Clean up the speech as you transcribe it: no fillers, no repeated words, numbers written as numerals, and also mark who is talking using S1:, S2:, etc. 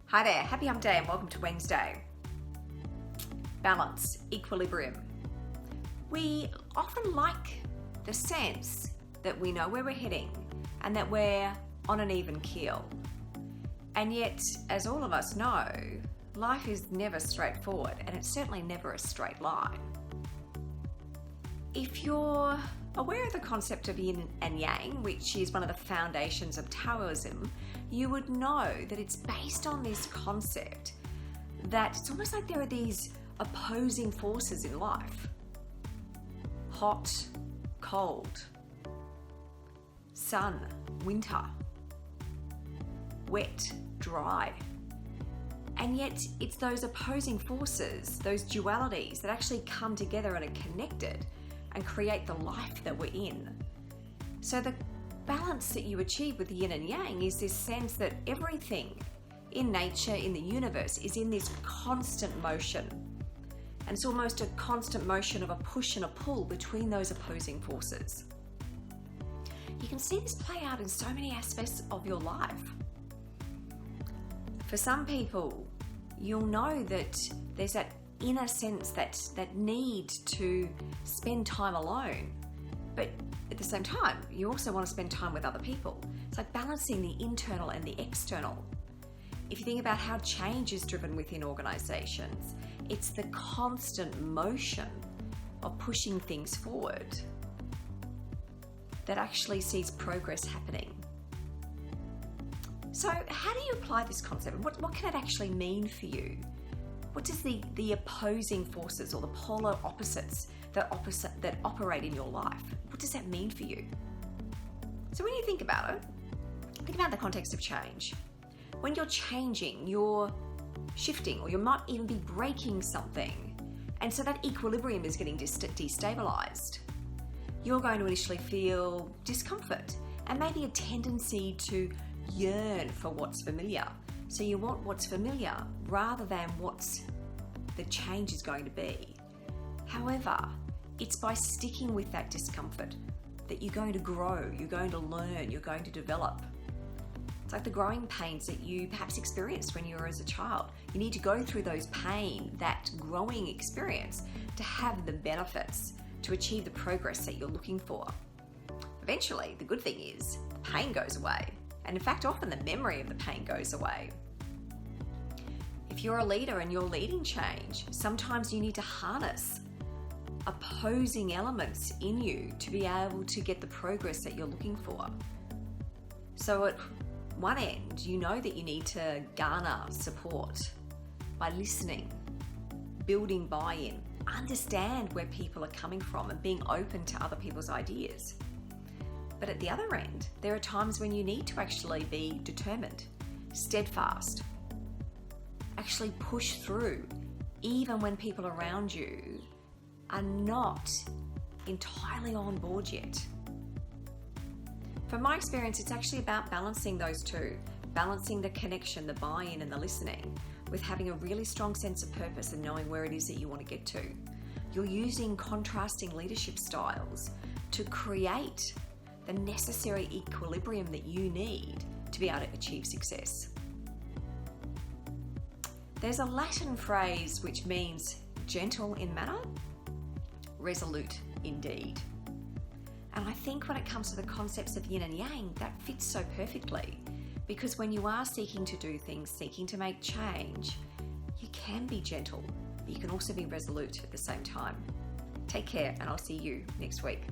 S1: Hi there, happy hump day and welcome to Wednesday. Balance, equilibrium. We often like the sense that we know where we're heading and that we're on an even keel. And yet, as all of us know, life is never straightforward and it's certainly never a straight line. If you're aware of the concept of Yin and Yang, which is one of the foundations of Taoism, you would know that it's based on this concept that it's almost like there are these opposing forces in life. Hot, cold, sun, winter, wet, dry. And yet it's those opposing forces, those dualities that actually come together and are connected and create the life that we're in. So the balance that you achieve with Yin and Yang is this sense that everything in nature, in the universe, is in this constant motion. And it's almost a constant motion of a push and a pull between those opposing forces. You can see this play out in so many aspects of your life. For some people, you'll know that there's that inner sense, that need to spend time alone. But at the same time, you also want to spend time with other people. It's like balancing the internal and the external. If you think about how change is driven within organizations, it's the constant motion of pushing things forward that actually sees progress happening. So how do you apply this concept? What can it actually mean for you? What does the opposing forces or the polar opposites that operate in your life, what does that mean for you? So when you think about it, think about the context of change. When you're changing, you're shifting, or you might even be breaking something, and so that equilibrium is getting destabilized. You're going to initially feel discomfort and maybe a tendency to yearn for what's familiar. So you want what's familiar rather than what's the change is going to be. However, it's by sticking with that discomfort that you're going to grow, you're going to learn, you're going to develop. It's like the growing pains that you perhaps experienced when you were as a child. You need to go through those pain, that growing experience, to have the benefits, to achieve the progress that you're looking for. Eventually, the good thing is the pain goes away. And in fact, often the memory of the pain goes away. If you're a leader and you're leading change, sometimes you need to harness opposing elements in you to be able to get the progress that you're looking for. So at one end, you know that you need to garner support by listening, building buy-in, understand where people are coming from and being open to other people's ideas. But at the other end, there are times when you need to actually be determined, steadfast, actually push through, even when people around you are not entirely on board yet. From my experience, it's actually about balancing those two, balancing the connection, the buy-in and the listening, with having a really strong sense of purpose and knowing where it is that you want to get to. You're using contrasting leadership styles to create the necessary equilibrium that you need to be able to achieve success. There's a Latin phrase which means gentle in manner, resolute in deed. And I think when it comes to the concepts of yin and yang, that fits so perfectly, because when you are seeking to do things, seeking to make change, you can be gentle, but you can also be resolute at the same time. Take care, and I'll see you next week.